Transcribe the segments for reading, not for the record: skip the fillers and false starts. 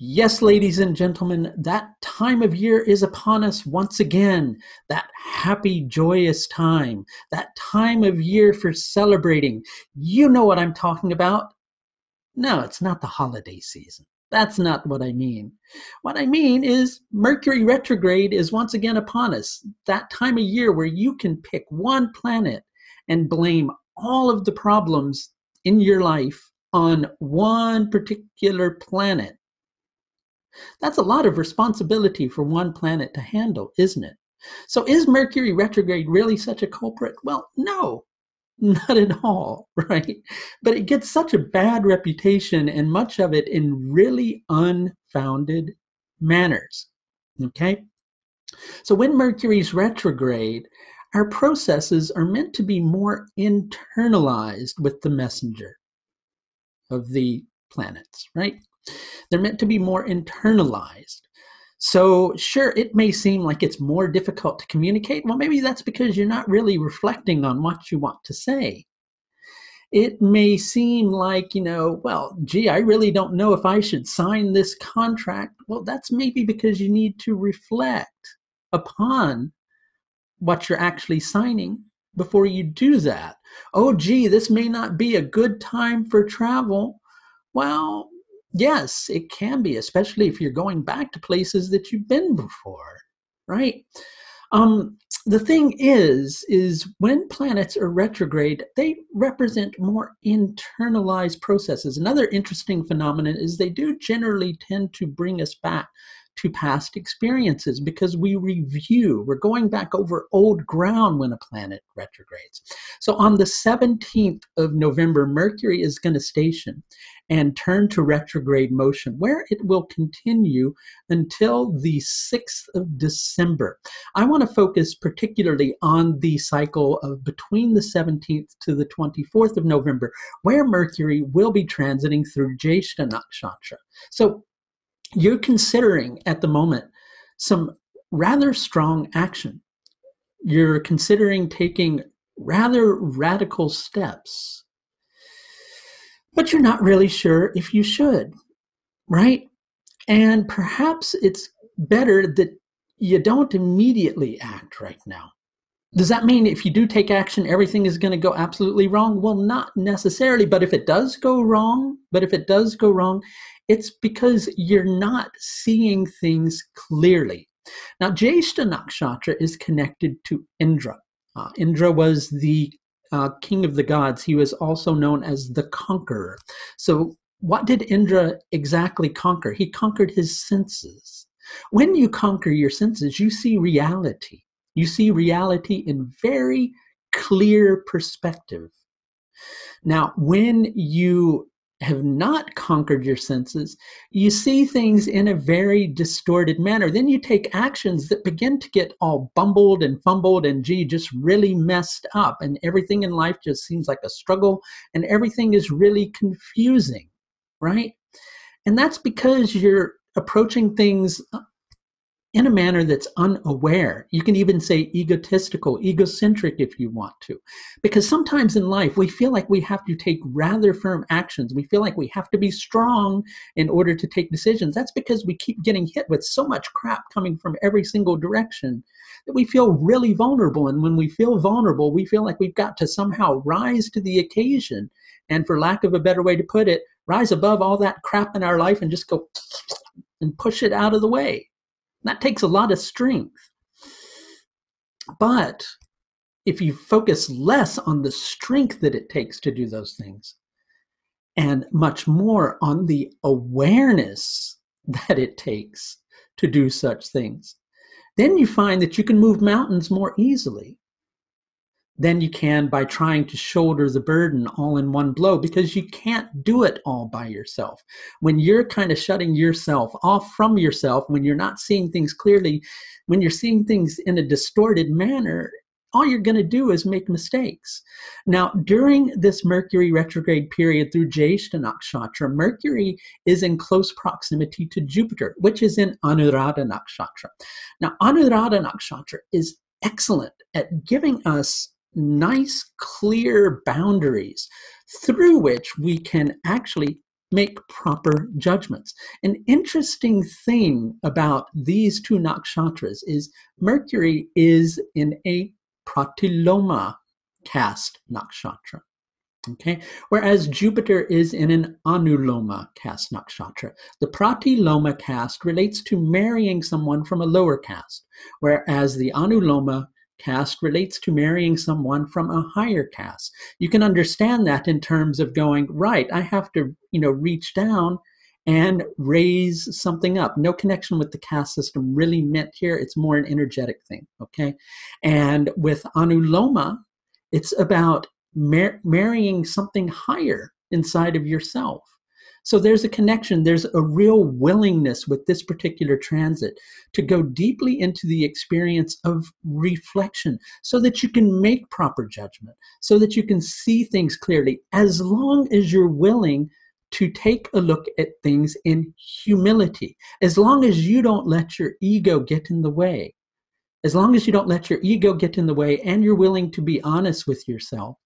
Yes, ladies and gentlemen, that time of year is upon us once again. That happy, joyous time. That time of year for celebrating. You know what I'm talking about. No, it's not the holiday season. That's not what I mean. What I mean is Mercury Retrograde is once again upon us. That time of year where you can pick one planet and blame all of the problems in your life on one particular planet. That's a lot of responsibility for one planet to handle, isn't it? So is Mercury retrograde really such a culprit? Well, no, not at all, right? But it gets such a bad reputation, and much of it in really unfounded manners, okay? So when Mercury's retrograde, our processes are meant to be more internalized with the messenger of the planets, right? They're meant to be more internalized. So sure, it may seem like it's more difficult to communicate. Well, maybe that's because you're not really reflecting on what you want to say. It may seem like, well, gee, I really don't know if I should sign this contract. Well, that's maybe because you need to reflect upon what you're actually signing before you do that. Oh, gee, this may not be a good time for travel. Well, yes, it can be, especially if you're going back to places that you've been before, right? The thing is when planets are retrograde, they represent more internalized processes. Another interesting phenomenon is they do generally tend to bring us back to past experiences because we review. We're going back over old ground when a planet retrogrades. So on the 17th of November, Mercury is going to station and turn to retrograde motion, where it will continue until the 6th of December. I want to focus particularly on the cycle of between the 17th to the 24th of November, where Mercury will be transiting through Jyeshtha Nakshatra. So you're considering at the moment some rather strong action. You're considering taking rather radical steps, but you're not really sure if you should, right? And perhaps it's better that you don't immediately act right now. Does that mean if you do take action, everything is going to go absolutely wrong? Well, not necessarily, but if it does go wrong, it's because you're not seeing things clearly. Now, Jyeshtha Nakshatra is connected to Indra. Indra was the king of the gods. He was also known as the conqueror. So what did Indra exactly conquer? He conquered his senses. When you conquer your senses, you see reality. You see reality in very clear perspective. Now, when you have not conquered your senses, you see things in a very distorted manner. Then you take actions that begin to get all bumbled and fumbled and, gee, just really messed up. And everything in life just seems like a struggle and everything is really confusing, right? And that's because you're approaching things in a manner that's unaware. You can even say egotistical, egocentric if you want to. Because sometimes in life, we feel like we have to take rather firm actions. We feel like we have to be strong in order to take decisions. That's because we keep getting hit with so much crap coming from every single direction that we feel really vulnerable. And when we feel vulnerable, we feel like we've got to somehow rise to the occasion. And for lack of a better way to put it, rise above all that crap in our life and just go and push it out of the way. That takes a lot of strength. But if you focus less on the strength that it takes to do those things and much more on the awareness that it takes to do such things, then you find that you can move mountains more easily than you can by trying to shoulder the burden all in one blow, because you can't do it all by yourself. When you're kind of shutting yourself off from yourself, when you're not seeing things clearly, when you're seeing things in a distorted manner, all you're going to do is make mistakes. Now, during this Mercury retrograde period through Jyeshtha Nakshatra, Mercury is in close proximity to Jupiter, which is in Anuradha Nakshatra. Now, Anuradha Nakshatra is excellent at giving us nice, clear boundaries through which we can actually make proper judgments. An interesting thing about these two nakshatras is Mercury is in a Pratiloma caste nakshatra. Okay, whereas Jupiter is in an Anuloma caste nakshatra. The Pratiloma caste relates to marrying someone from a lower caste, whereas the Anuloma caste relates to marrying someone from a higher caste. You can understand that in terms of going, right, I have to, reach down and raise something up. No connection with the caste system really meant here. It's more an energetic thing, okay? And with Anuloma, it's about marrying something higher inside of yourself. So there's a connection. There's a real willingness with this particular transit to go deeply into the experience of reflection so that you can make proper judgment, so that you can see things clearly, as long as you're willing to take a look at things in humility, as long as you don't let your ego get in the way. As long as you don't let your ego get in the way and you're willing to be honest with yourself,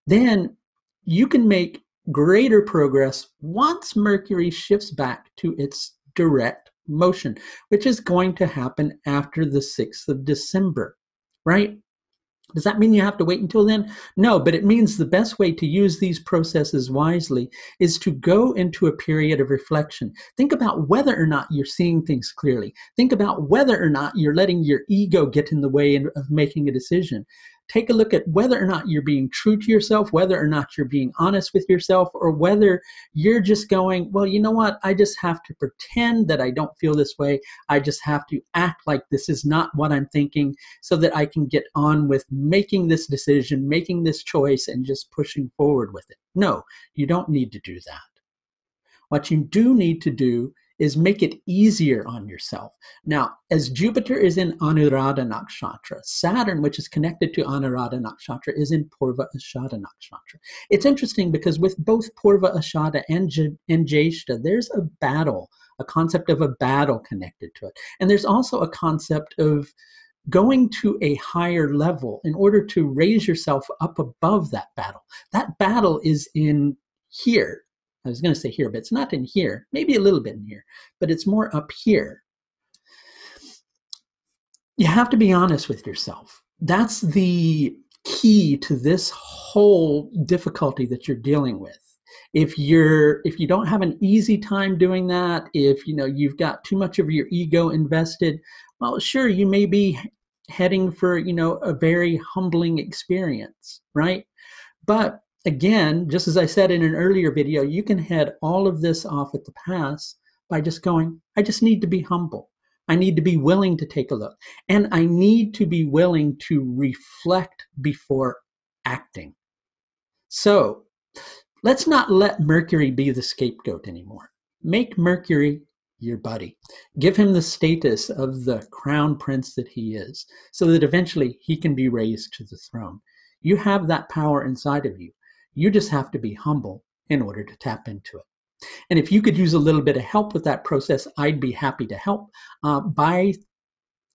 then you can make greater progress once Mercury shifts back to its direct motion, which is going to happen after the 6th of December, right? Does that mean you have to wait until then? No, but it means the best way to use these processes wisely is to go into a period of reflection. Think about whether or not you're seeing things clearly. Think about whether or not you're letting your ego get in the way of making a decision. Take a look at whether or not you're being true to yourself, whether or not you're being honest with yourself, or whether you're just going, well, you know what? I just have to pretend that I don't feel this way. I just have to act like this is not what I'm thinking so that I can get on with making this decision, making this choice, and just pushing forward with it. No, you don't need to do that. What you do need to do is make it easier on yourself. Now, as Jupiter is in Anuradha Nakshatra, Saturn, which is connected to Anuradha Nakshatra, is in Purva Ashadha Nakshatra. It's interesting because with both Purva Ashadha and Jyeshtha, there's a battle, a concept of a battle connected to it. And there's also a concept of going to a higher level in order to raise yourself up above that battle. That battle is in here. I was going to say here, but it's not in here. Maybe a little bit in here, but it's more up here. You have to be honest with yourself. That's the key to this whole difficulty that you're dealing with. If you don't have an easy time doing that, if you've got too much of your ego invested, well, sure, you may be heading for a very humbling experience, right? But again, just as I said in an earlier video, you can head all of this off at the pass by just going, I just need to be humble. I need to be willing to take a look. And I need to be willing to reflect before acting. So let's not let Mercury be the scapegoat anymore. Make Mercury your buddy. Give him the status of the crown prince that he is, so that eventually he can be raised to the throne. You have that power inside of you. You just have to be humble in order to tap into it. And if you could use a little bit of help with that process, I'd be happy to help by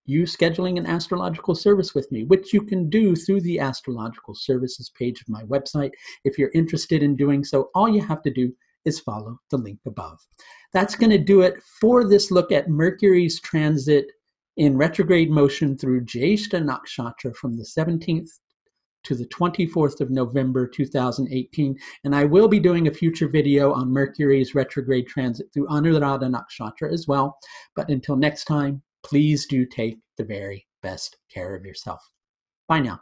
you scheduling an astrological service with me, which you can do through the astrological services page of my website. If you're interested in doing so, all you have to do is follow the link above. That's going to do it for this look at Mercury's transit in retrograde motion through Jyeshtha Nakshatra from the 17th to the 24th of November 2018, and I will be doing a future video on Mercury's retrograde transit through Anuradha Nakshatra as well. But until next time, please do take the very best care of yourself. Bye now.